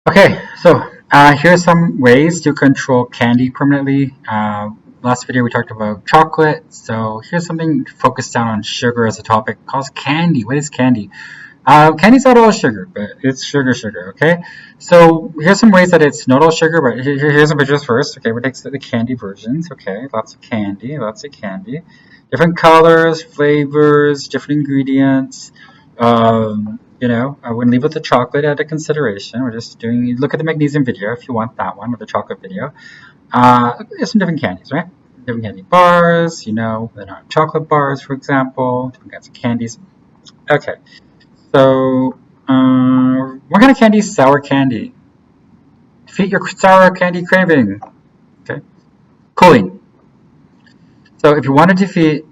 Okay, so here's some ways to control candy permanently. Last video we talked about chocolate, so here's something focused down on sugar as a topic called candy. What is candy? Candy's not all sugar, but it's sugar, okay? So here's some ways that it's not all sugar, but here's some pictures first. Okay, we take the candy versions, okay? Lots of candy, lots of candy. Different colors, flavors, different ingredients. I wouldn't leave with the chocolate out of consideration. We're just doing, look at the magnesium video if you want that one, or the chocolate video. There's some different candies, right? Different candy bars, they're not chocolate bars, for example, different kinds of candies. Okay, so what kind of candy is sour candy? Defeat your sour candy craving. Okay, choline. So if you want to defeat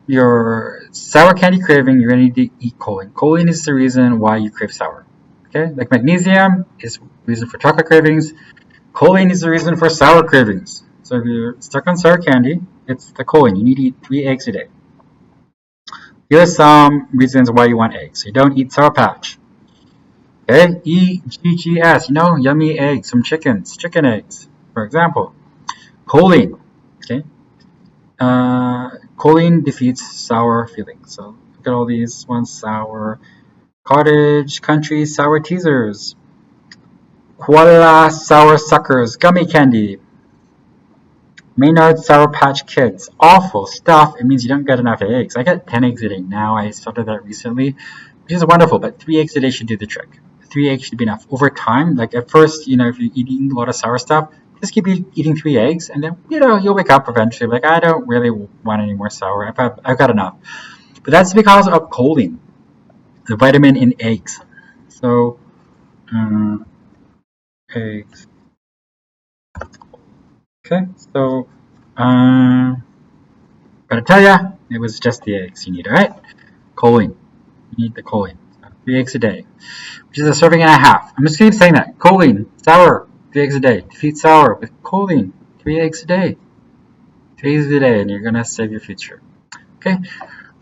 your sour candy craving, you're going to need to eat choline. Choline is the reason why you crave sour. Okay, like magnesium is the reason for chocolate cravings. Choline is the reason for sour cravings. So if you're stuck on sour candy, it's the choline. You need to eat 3 eggs a day. Here are some reasons why you want eggs. You don't eat Sour Patch. Okay, EGGS, yummy eggs from chicken eggs, for example. Choline. Okay, choline defeats sour feelings. So look at all these ones: sour, cottage, country, sour teasers, koala, sour suckers, gummy candy, Maynard Sour Patch Kids. Awful stuff. It means you don't get enough eggs. I get 10 eggs a day now. I started that recently, which is wonderful, but 3 eggs a day should do the trick. 3 eggs should be enough. Over time, like at first, if you're eating a lot of sour stuff, just keep eating 3 eggs, and then, you'll wake up eventually. Like, I don't really want any more sour. I've got enough. But that's because of choline, the vitamin in eggs. So, eggs. Okay, so, gotta tell ya, it was just the eggs you need, alright? Choline. You need the choline. 3 eggs a day, which is a serving and a half. I'm just gonna keep saying that. Choline, sour, 3 eggs a day. Defeat sour with choline, 3 eggs a day. 3 eggs a day, and you're gonna save your future. Okay?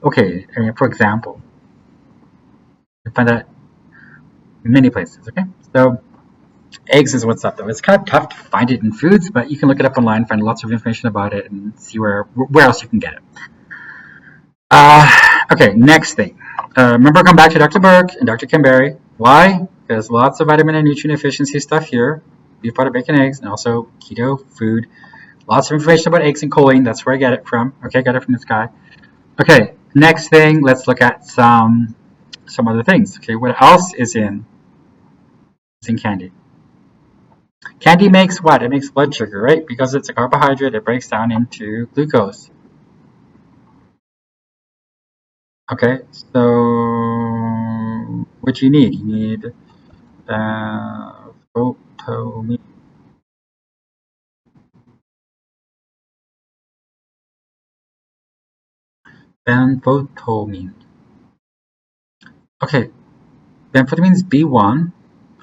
Okay, for example, you find that in many places, okay? So, eggs is what's up though. It's kind of tough to find it in foods, but you can look it up online, find lots of information about it, and see where else you can get it. Okay, next thing. Remember, come back to Dr. Burke and Dr. Kimberry. Why? Because lots of vitamin and nutrient efficiency stuff here. Beef, butter, bacon, eggs, and also keto food. Lots of information about eggs and choline. That's where I get it from. Okay, got it from this guy. Okay, next thing. Let's look at some other things. Okay, what else is in candy? Candy makes what? It makes blood sugar, right? Because it's a carbohydrate, it breaks down into glucose. Okay, so what you need? You need photomine. Benfotiamine. Okay, benfotiamine is B1.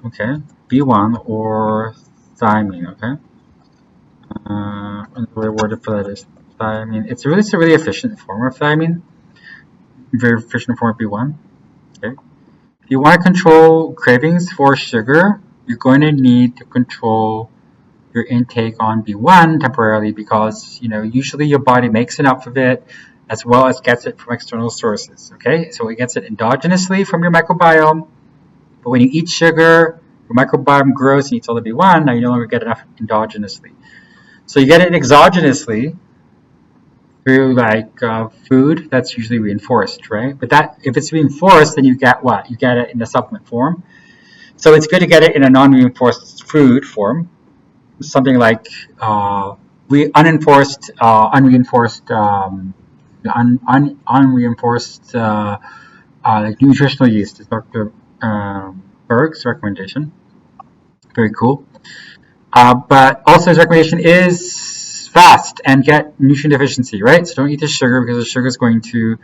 Okay, B1 or thiamine. Okay, another word for that is thiamine. It's a really efficient form of thiamine. Very efficient form of B1. Okay, if you want to control cravings for sugar, you're going to need to control your intake on B1 temporarily because usually your body makes enough of it as well as gets it from external sources. Okay, so it gets it endogenously from your microbiome, but when you eat sugar, your microbiome grows and eats all the B1. Now you no longer get enough endogenously, so you get it exogenously through food that's usually reinforced, right? But that if it's reinforced, then you get what? You get it in the supplement form. So it's good to get it in a non-reinforced food form, something like unreinforced like nutritional yeast is Dr. Berg's recommendation. Very cool. But also his recommendation is fast and get nutrient deficiency, right? So don't eat the sugar because the sugar is going to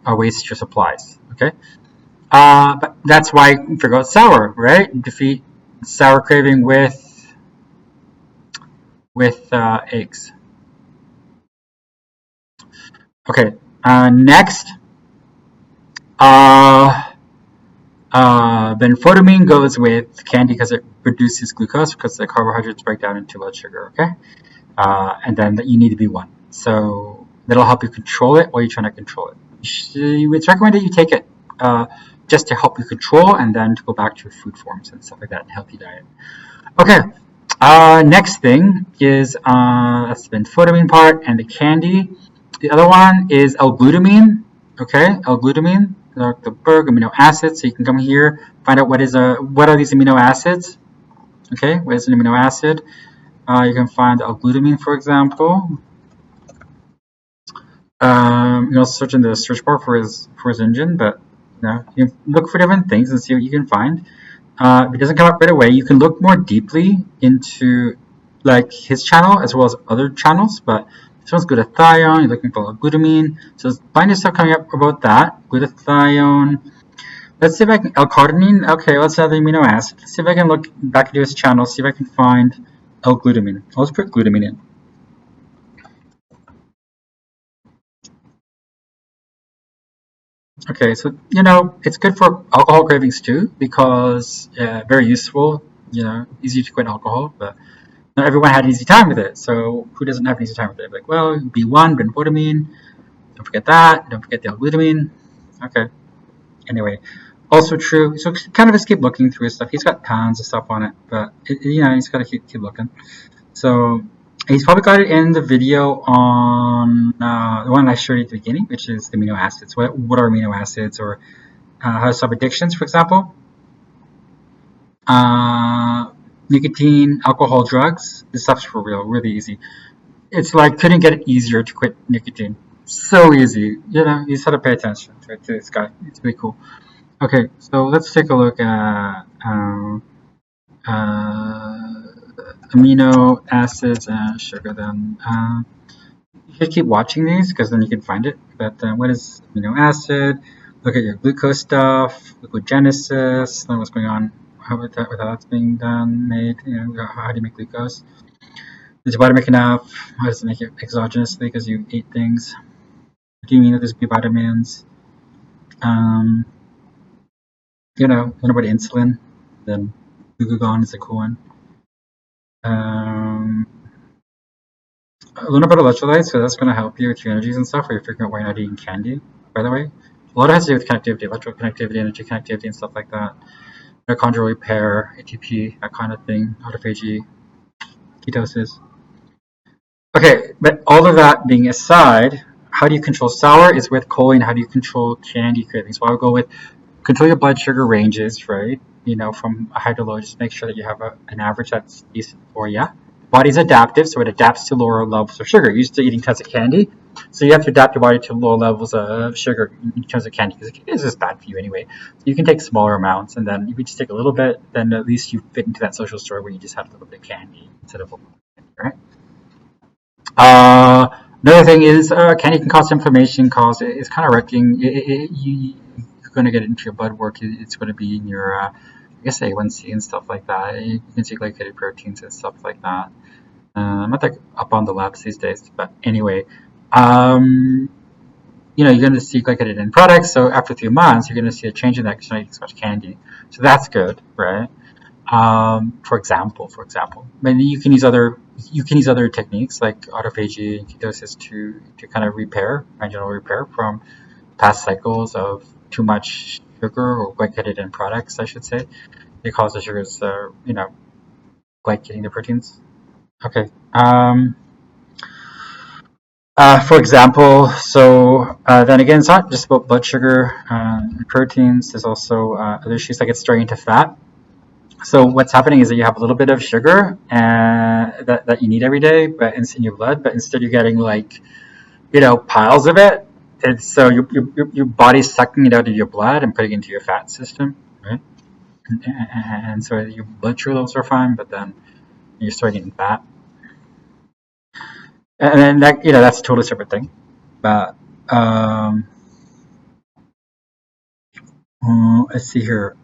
waste your supplies. Okay. But that's why you figure out sour, right? Defeat sour craving with eggs. Okay, next, Benfotiamine goes with candy because it reduces glucose because the carbohydrates break down into blood sugar. Okay, and then you need to be one. So that'll help you control it while you're trying to control it. It's recommended you take it just to help you control, and then to go back to your food forms and stuff like that, and healthy diet. Okay. Next thing is that's the benfotiamine part and the candy. The other one is L-glutamine. Okay, L-glutamine, the Berg amino acids. So you can come here, find out what are these amino acids. Okay, what is an amino acid? You can find L-glutamine, for example. You can also search in the search bar for his engine, but you can look for different things and see what you can find. If it doesn't come up right away, you can look more deeply into like his channel as well as other channels. But this one's glutathione. You're looking for glutamine. So there's plenty of stuff coming up about that. Glutathione. Let's see if I can L-carnitine. Okay, let's add the amino acid. Let's see if I can look back into his channel. See if I can find L-glutamine. Let's put glutamine in. Okay, so it's good for alcohol cravings too because very useful. Easy to quit alcohol, but not everyone had an easy time with it. So who doesn't have an easy time with it? Like, well, B1, benfotiamine. Don't forget that. Don't forget the L-glutamine. Okay. Anyway, also true. So kind of just keep looking through his stuff. He's got tons of stuff on it, but he's got to keep looking. So he's probably got it in the video on the one I showed you at the beginning, which is the amino acids. What are amino acids, or how to stop addictions, for example. Nicotine, alcohol, drugs. This stuff's for real, really easy. It's like couldn't get it easier to quit nicotine. So easy. You just have to pay attention to this guy. It's really cool. Okay, so let's take a look at amino acids and sugar then. You should keep watching these because then you can find it. But what is amino acid? Look at your glucose stuff, glucogenesis, learn what's going on, how that's being done, made, how do you make glucose? Does your body make enough? How does it make it exogenously because you ate things? What do you mean that there's B vitamins? Learn about insulin, then glucagon is a cool one. Learn about electrolytes, so that's going to help you with your energies and stuff, or you're figuring out why you're not eating candy, by the way. A lot of it has to do with connectivity, electrical connectivity, energy connectivity, and stuff like that. Mitochondrial repair, ATP, that kind of thing, autophagy, ketosis. Okay, but all of that being aside, how do you control sour is with choline. How do you control candy cravings? Well, I'll go with control your blood sugar ranges, right? From high to low, just make sure that you have an average that's decent for you. Body's adaptive, so it adapts to lower levels of sugar. You're used to eating tons of candy, so you have to adapt your body to lower levels of sugar in terms of candy, because it's just bad for you anyway. So you can take smaller amounts, and then if you just take a little bit, then at least you fit into that social story where you just have a little bit of candy instead of a little bit, right? Another thing is candy can cause inflammation, it's kind of wrecking. You're going to get it into your blood work. It's going to be in your I guess A1C and stuff like that. You can see glycated proteins and stuff like that. I'm not that up on the labs these days, but anyway, you're going to see glycated in products. So after 3 months, you're going to see a change in that because you're not eating so much candy. So that's good, right? For example, maybe you can use other techniques like autophagy and ketosis to kind of repair, general repair from past cycles of too much sugar or glycated in products, I should say. They cause the sugars, glycating the proteins. Okay. For example, so then again, it's not just about blood sugar and proteins. There's also other issues like it's starting into fat. So what's happening is that you have a little bit of sugar that you need every day, but it's in your blood. But instead, you're getting piles of it. And so your body's sucking it out of your blood and putting it into your fat system, right? And so your blood sugar levels are fine, but then you're starting getting fat. And then that's a totally separate thing. But let's see here.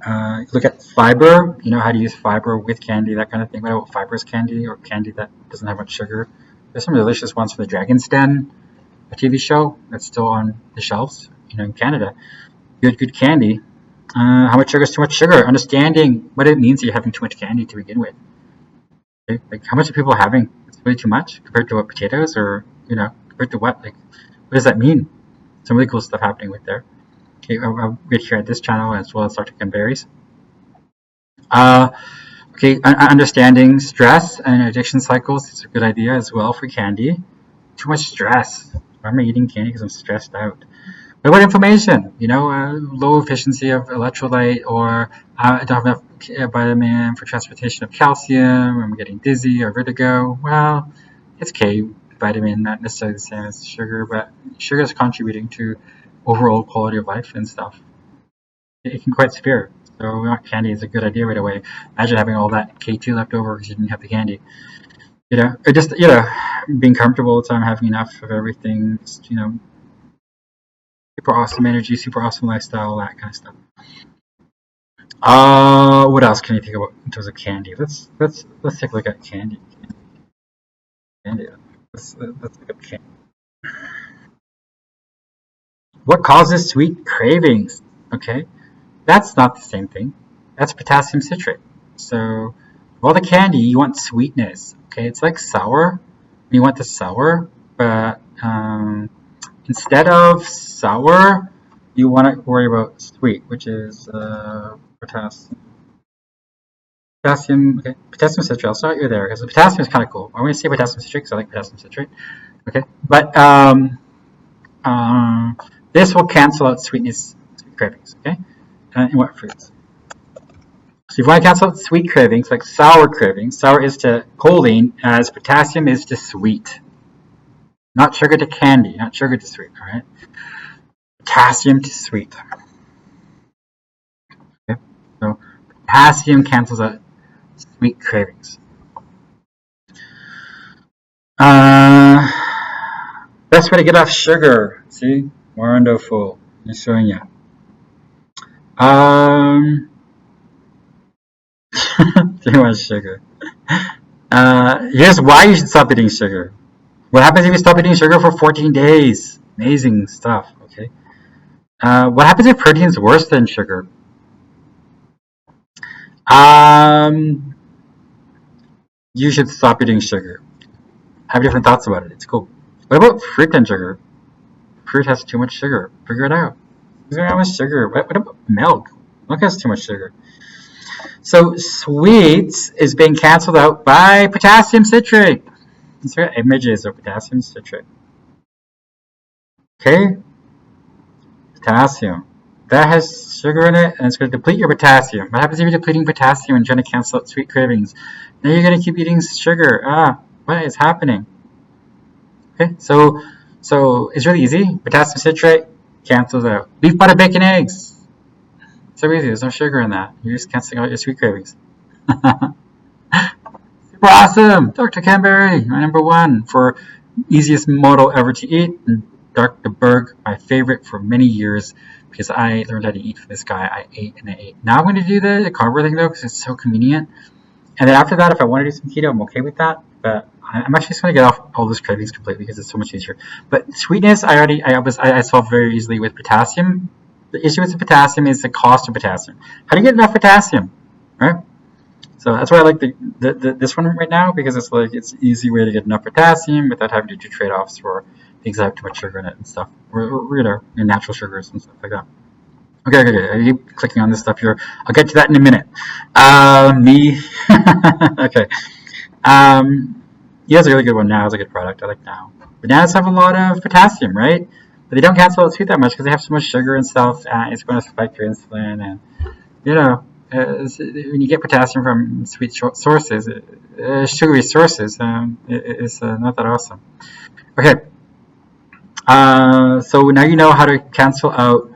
Look at fiber. How to use fiber with candy, that kind of thing. What about fibrous candy or candy that doesn't have much sugar? There's some delicious ones from the Dragon's Den, a TV show that's still on the shelves, in Canada. Good candy. How much sugar is too much sugar? Understanding what it means that you're having too much candy to begin with. Okay? Like, how much are people having? It's way too much compared to what, potatoes, or compared to what? Like, what does that mean? Some really cool stuff happening with there. Okay, I'll read here at this channel as well as Dr. Ken Berry's. Okay, understanding stress and addiction cycles is a good idea as well for candy. Too much stress. Why am I eating candy? Because I'm stressed out. What about inflammation? Low efficiency of electrolyte, or I don't have enough vitamin for transportation of calcium, I'm getting dizzy or vertigo. Well, it's K vitamin, not necessarily the same as sugar, but sugar is contributing to overall quality of life and stuff. It can be quite severe. So not candy is a good idea right away. Imagine having all that K2 left over because you didn't have the candy. Or just being comfortable with having enough of everything. Just, super awesome energy, super awesome lifestyle, all that kind of stuff. What else can you think about in terms of candy? Let's take a look at candy. Candy. Let's look at candy. What causes sweet cravings? Okay, that's not the same thing. That's potassium citrate. So, all the candy, you want sweetness. Okay, it's like sour. You want the sour, but instead of sour, you want to worry about sweet, which is potassium. Okay, potassium citrate. I'll start you there because the potassium is kind of cool. I'm going to say potassium citrate because I like potassium citrate. Okay, but this will cancel out sweet cravings. Okay, in what fruits? So if you want to cancel out sweet cravings, like sour cravings, sour is to choline as potassium is to sweet. Not sugar to candy, not sugar to sweet, all right? Potassium to sweet. Okay, so potassium cancels out sweet cravings. Best way to get off sugar. See, wonderful. I'm showing you. Too much sugar. Here's why you should stop eating sugar. What happens if you stop eating sugar for 14 days? Amazing stuff. Okay. What happens if protein is worse than sugar? You should stop eating sugar. Have different thoughts about it. It's cool. What about fruit and sugar? Fruit has too much sugar. Figure it out. Figure out how much sugar. What about milk? Milk has too much sugar. So sweets is being canceled out by potassium citrate. These are images of potassium citrate. Okay? Potassium. That has sugar in it, and it's going to deplete your potassium. What happens if you're depleting potassium and trying to cancel out sweet cravings? Now you're going to keep eating sugar. What is happening? Okay, so it's really easy. Potassium citrate cancels out. Beef, butter, bacon, eggs. So easy. There's no sugar in that. You're just canceling out your sweet cravings. Super awesome! Dr. Ken Berry, my number one for easiest model ever to eat. And Dr. Berg, my favorite for many years because I learned how to eat from this guy. I ate and I ate. Now I'm going to do the carnivore thing though because it's so convenient. And then after that, if I want to do some keto, I'm okay with that. But I'm actually just going to get off all those cravings completely because it's so much easier. But sweetness, I solved very easily with potassium. The issue with the potassium is the cost of potassium. How do you get enough potassium, right? So that's why I like this one right now because it's like it's an easy way to get enough potassium without having to do trade-offs for things that have too much sugar in it and stuff, or natural sugars and stuff like that. Okay. I keep clicking on this stuff here. I'll get to that in a minute. Okay. He has a really good one now. It's a good product. I like now. Bananas have a lot of potassium, right? But they don't cancel out sweet that much because they have so much sugar and stuff. It's going to spike your insulin, and when you get potassium from sweet sources, sugary sources, it's not that awesome. Okay. So now you know how to cancel out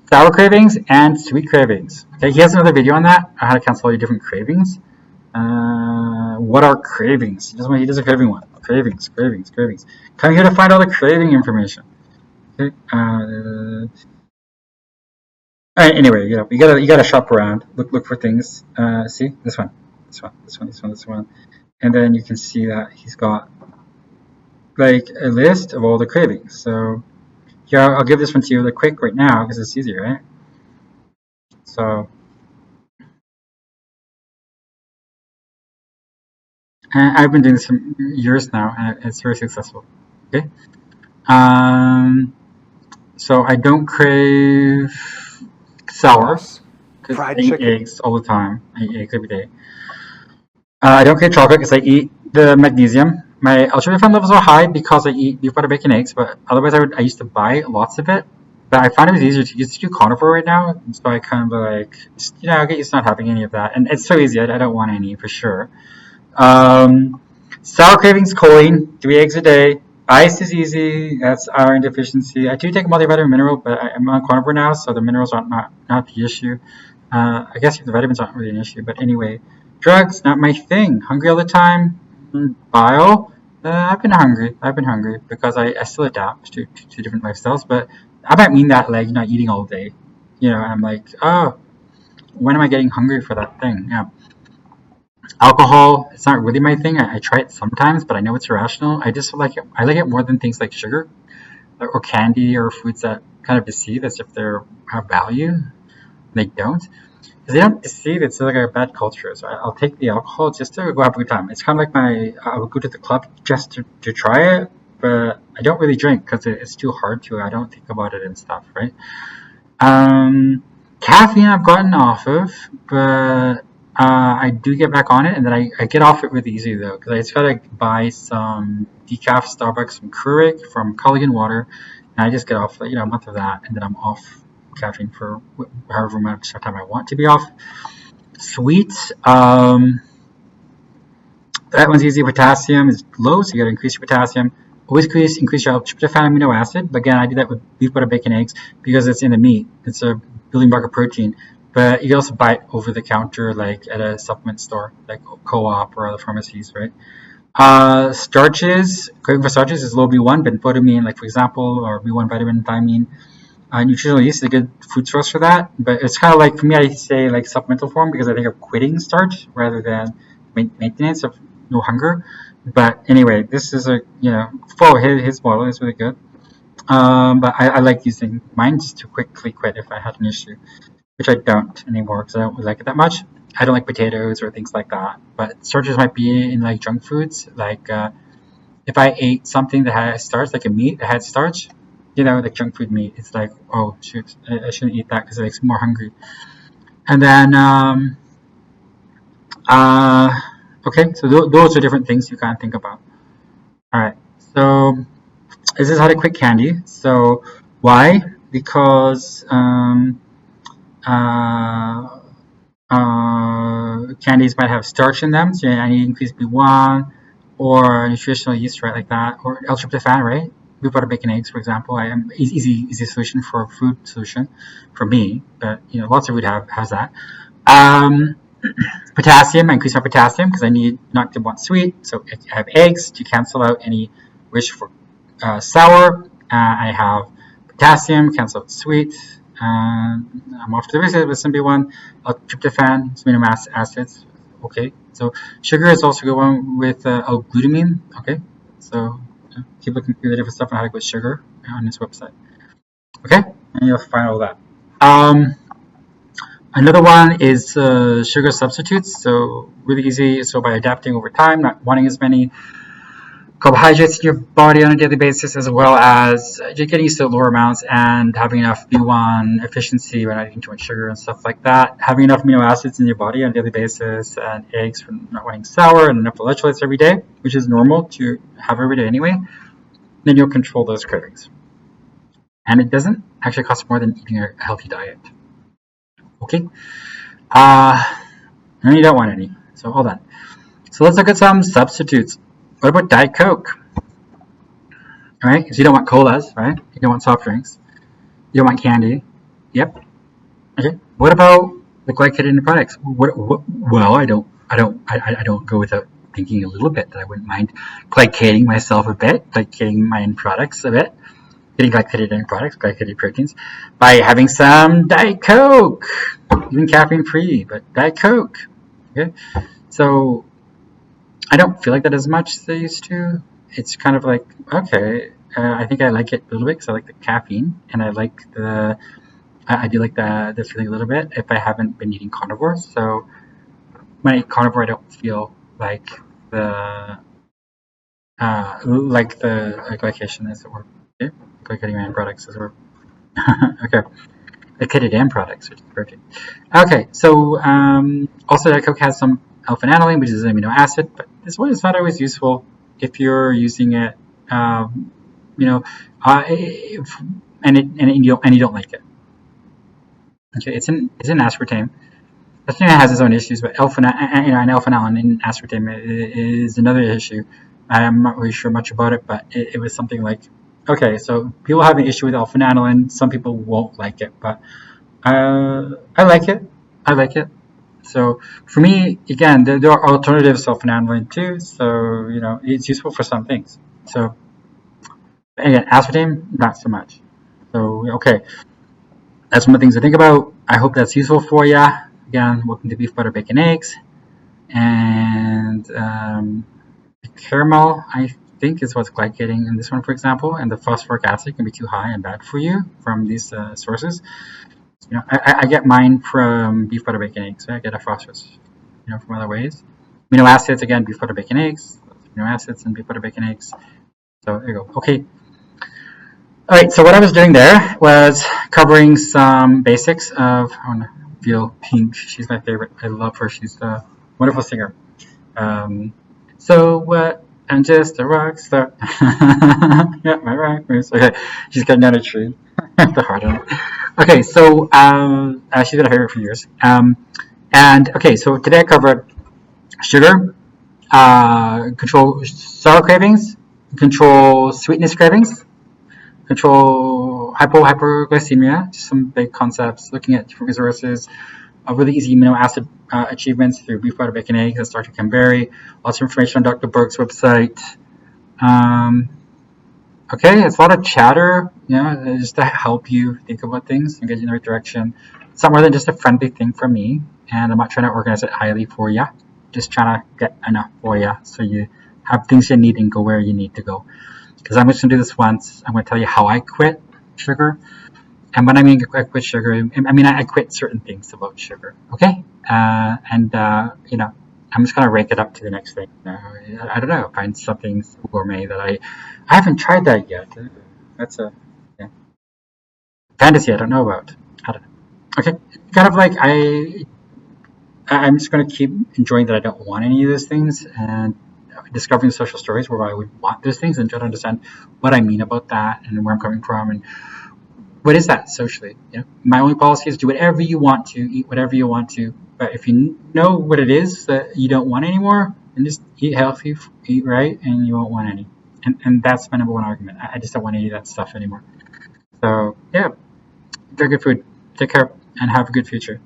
sour cravings and sweet cravings. Okay, he has another video on that, on how to cancel all your different cravings. What are cravings? He does a craving one. Cravings. Come here to find all the craving information. Okay. Anyway, you gotta shop around. Look for things. See this one, and then you can see that he's got like a list of all the cravings. So here I'll give this one to you really quick right now because it's easier, right? So I've been doing this for years now, and it's very successful. Okay. Um, so I don't crave sour Sauce, because I fried eat chicken. eggs all the time. I eat eggs every day. I don't crave chocolate because I eat the magnesium. My ultra-refined levels are high because I eat beef, butter, bacon, eggs. But otherwise, I used to buy lots of it. But I found it was easier to just do carnivore right now. So I kind of like, I get used to not having any of that. And it's so easy. I don't want any for sure. Um, Sour cravings, choline, 3 eggs a day. Ice is easy. That's iron deficiency. I do take a multivitamin mineral, but I'm on carnivore now, so the minerals are not the issue. I guess the vitamins aren't really an issue, but anyway, drugs not my thing. Hungry all the time. Bile. I've been hungry. I've been hungry because I still adapt to different lifestyles, but I might mean that like not eating all day. I'm like, oh, when am I getting hungry for that thing? Yeah. Alcohol, it's not really my thing. I try it sometimes, but I know it's irrational. I just like it. I like it more than things like sugar or candy or foods that kind of deceive as if they have value. They don't. Because they don't deceive, it's like a bad culture. So I'll take the alcohol just to go have a good time. It's kind of like I would go to the club just to try it, but I don't really drink because it's too hard to. I don't think about it and stuff, right? Um, Caffeine I've gotten off of, but I do get back on it, and then I get off it really easy though, because I just gotta buy some decaf Starbucks, some Keurig from Culligan Water, and I just get off, a month of that, and then I'm off caffeine for however much time I want to be off. Sweets, that one's easy. Potassium is low, so you gotta increase your potassium. Always increase your tryptophan amino acid. But again, I do that with beef, butter, bacon, eggs because it's in the meat. It's a building block of protein. But you can also buy it over the counter, like at a supplement store, like Co-op or other pharmacies, right? Starches, craving for starches is low B1, benfotiamine, like for example, or B1 vitamin, thiamine. Nutritional yeast is a good food source for that, but it's kind of like, for me, I say like supplemental form because I think of quitting starch rather than maintenance of no hunger. But anyway, this is follow his model is really good. But I like using mine just to quickly quit if I had an issue, which I don't anymore because I don't really like it that much. I don't like potatoes or things like that. But starches might be in like junk foods, like if I ate something that had starch, like a meat that had starch, like junk food meat, it's like, oh shoot, I shouldn't eat that because it makes me more hungry. And then, uh, okay, so those are different things you can think about. All right, so this is how to quit candy. So why? Because uh, candies might have starch in them, so I need to increase B1 or nutritional yeast, right, like that, or L-tryptophan, right? Peanut butter, bacon, eggs, for example. I am easy solution for food solution for me, but lots of food has that. Um, Potassium, I increase my potassium because I need not to want sweet, so I have eggs to cancel out any wish for sour. I have potassium, cancel out sweet. I'm off to the races with some B1, tryptophan, some amino acids. Okay, so sugar is also a good one with L-glutamine. Okay, so keep looking through the different stuff on how to quit sugar on this website. Okay, and you'll find all that. Another one is sugar substitutes. So really easy. So by adapting over time, not wanting as many carbohydrates in your body on a daily basis, as well as just getting used to lower amounts and having enough B1 efficiency when not eating too much sugar and stuff like that. Having enough amino acids in your body on a daily basis, and eggs for not wanting sour, and enough electrolytes every day, which is normal to have every day anyway. Then you'll control those cravings. And it doesn't actually cost more than eating a healthy diet. Okay? And you don't want any. So hold on. So let's look at some substitutes. What about Diet Coke? All right, because you don't want colas, right? You don't want soft drinks. You don't want candy. Yep. Okay. What about the glycated products? Well, I don't go without thinking a little bit that I wouldn't mind glycating myself a bit, glycating my end products a bit, getting glycated end products, glycated proteins, by having some Diet Coke, even caffeine free, but Diet Coke. Okay. So I don't feel like that as much as I used to. It's kind of like, okay, I think I like it a little bit because I like the caffeine and I like the I do like the feeling a little bit if I haven't been eating carnivore. So when I eat carnivore, I don't feel the like the glycation is the word. Okay? Glycating end products is the word. Okay. Glycated end products, which is perfect. Okay, so also Diet Coke has some alpha-lanolin, which is an amino acid, but this one is not always useful if you're using it, you know, and you don't like it. Okay, it's an aspartame. Aspartame has its own issues, but and alpha-lanolin in aspartame is another issue. I'm not really sure much about it, but it was something like, okay, so people have an issue with alpha-lanolin. Some people won't like it, but I like it. I like it. So for me, again, there are alternatives to alpha-lanolin too. So it's useful for some things. So again, aspartame, not so much. So okay, that's some of the things to think about. I hope that's useful for you. Again, welcome to Beef Butter Bacon Eggs, and caramel, I think, is what's glycating in this one, for example, and the phosphoric acid can be too high and bad for you from these sources. I get mine from beef butter bacon eggs. Right? I get a phosphorus, from other ways. Amino acids, again, beef butter bacon eggs. Amino acids and beef butter bacon eggs. So there you go. Okay. All right. So what I was doing there was covering some basics of. I want to feel pink. She's my favorite. I love her. She's a wonderful singer. So what? I'm just a rock star. Yeah, my rock moves. Okay, she's cutting down a tree. The hard one. Okay, so she's been a favorite for years. And okay, so today I covered sugar, control sour cravings, control sweetness cravings, control hyperglycemia, just some big concepts, looking at different resources, really easy amino acid achievements through beef butter bacon eggs. That's Dr. Camberry. Lots of information on Dr. Berg's website. Okay, it's a lot of chatter, just to help you think about things and get you in the right direction. It's not more than just a friendly thing for me, and I'm not trying to organize it highly for you. Just trying to get enough for you so you have things you need and go where you need to go. Because I'm just going to do this once. I'm going to tell you how I quit sugar. And when I mean I quit sugar, I mean I quit certain things about sugar, okay? I'm just going to rank it up to the next thing. I don't know, find something gourmet that I haven't tried that yet. That's a fantasy I don't know about. I don't know. Okay, kind of like I'm just going to keep enjoying that I don't want any of those things and discovering social stories where I would want those things and try to understand what I mean about that and where I'm coming from and what is that socially. My only policy is do whatever you want to, eat whatever you want to, but if you know what it is that you don't want anymore, then just eat healthy, eat right, and you won't want any. And that's my number one argument. I just don't want any of that stuff anymore. So yeah, enjoy good food, take care, and have a good future.